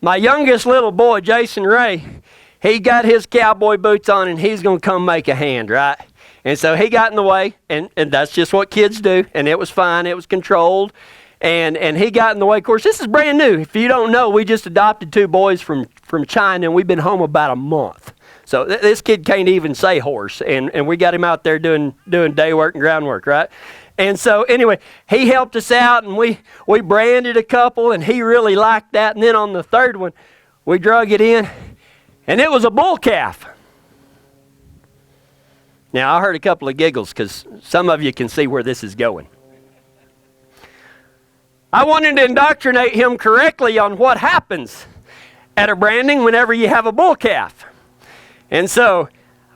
my youngest little boy, Jason Ray, he got his cowboy boots on and he's going to come make a hand, right? And so he got in the way, and that's just what kids do, and it was fine. It was controlled, and he got in the way. Of course, this is brand new. If you don't know, we just adopted 2 boys from China, and we've been home about a month. So this kid can't even say horse, and we got him out there doing day work and groundwork, right? And so anyway, he helped us out, and we branded a couple, and he really liked that. And then on the third one, we drug it in, and it was a bull calf. Now, I heard a couple of giggles because some of you can see where this is going. I wanted to indoctrinate him correctly on what happens at a branding whenever you have a bull calf. And so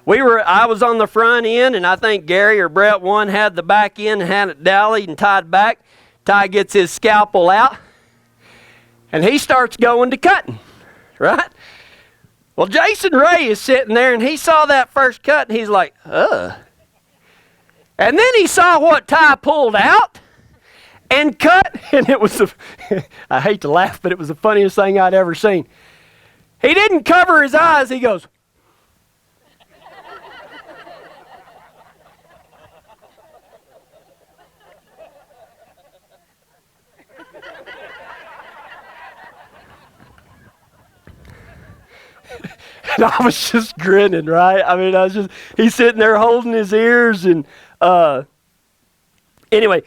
I was on the front end, and I think Gary or Brett one had the back end and had it dallied and tied back. Ty gets his scalpel out, and he starts going to cutting, right? Well, Jason Ray is sitting there, and he saw that first cut, and he's like, ugh. And then he saw what Ty pulled out and cut, and it was, I hate to laugh, but it was the funniest thing I'd ever seen. He didn't cover his eyes. He goes, and I was just grinning, right? I mean, he's sitting there holding his ears, and anyway,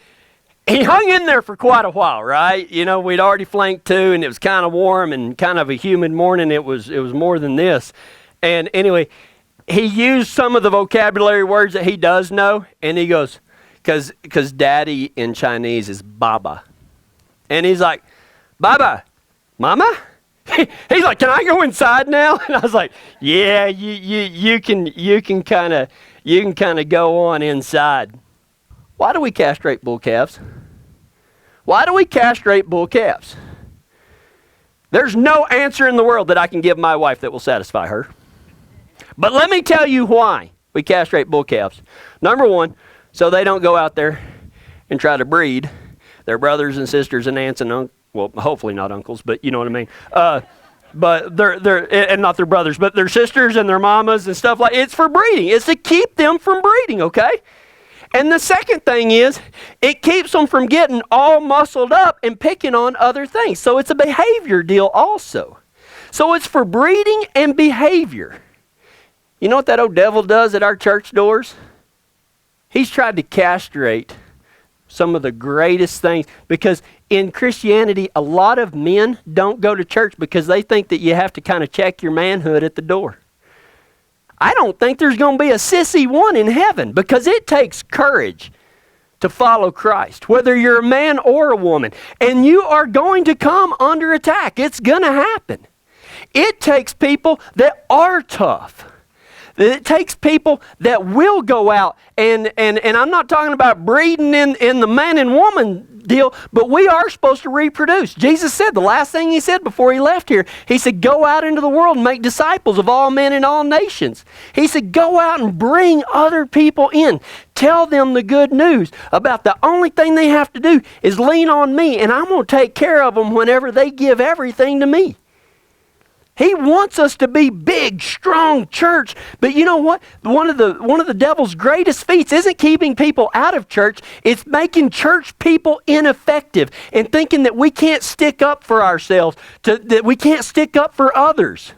he hung in there for quite a while, right? You know, we'd already flanked 2, and it was kind of warm and kind of a humid morning. It was more than this. And anyway, he used some of the vocabulary words that he does know, and he goes, because daddy in Chinese is Baba. And he's like, Baba, Mama? He's like, can I go inside now? And I was like, yeah, you can kind of go on inside. Why do we castrate bull calves? Why do we castrate bull calves? There's no answer in the world that I can give my wife that will satisfy her. But let me tell you why we castrate bull calves. Number 1, so they don't go out there and try to breed their brothers and sisters and aunts and uncles. Well, hopefully not uncles, but you know what I mean. But they're and not their brothers, but their sisters and their mamas and stuff like. It's for breeding. It's to keep them from breeding, okay? And the second thing is, it keeps them from getting all muscled up and picking on other things. So it's a behavior deal also. So it's for breeding and behavior. You know what that old devil does at our church doors? He's tried to castrate some of the greatest things, because in Christianity, a lot of men don't go to church because they think that you have to kind of check your manhood at the door. I don't think there's going to be a sissy one in heaven, because it takes courage to follow Christ, whether you're a man or a woman. And you are going to come under attack. It's going to happen. It takes people that are tough. It takes people that will go out, and I'm not talking about breeding in the man and woman deal, but we are supposed to reproduce. Jesus said, the last thing he said before he left here, he said, go out into the world and make disciples of all men and all nations. He said, go out and bring other people in. Tell them the good news about the only thing they have to do is lean on me, and I'm going to take care of them whenever they give everything to me. He wants us to be big, strong church. But you know what? One of the devil's greatest feats isn't keeping people out of church. It's making church people ineffective and thinking that we can't stick up for ourselves, that we can't stick up for others.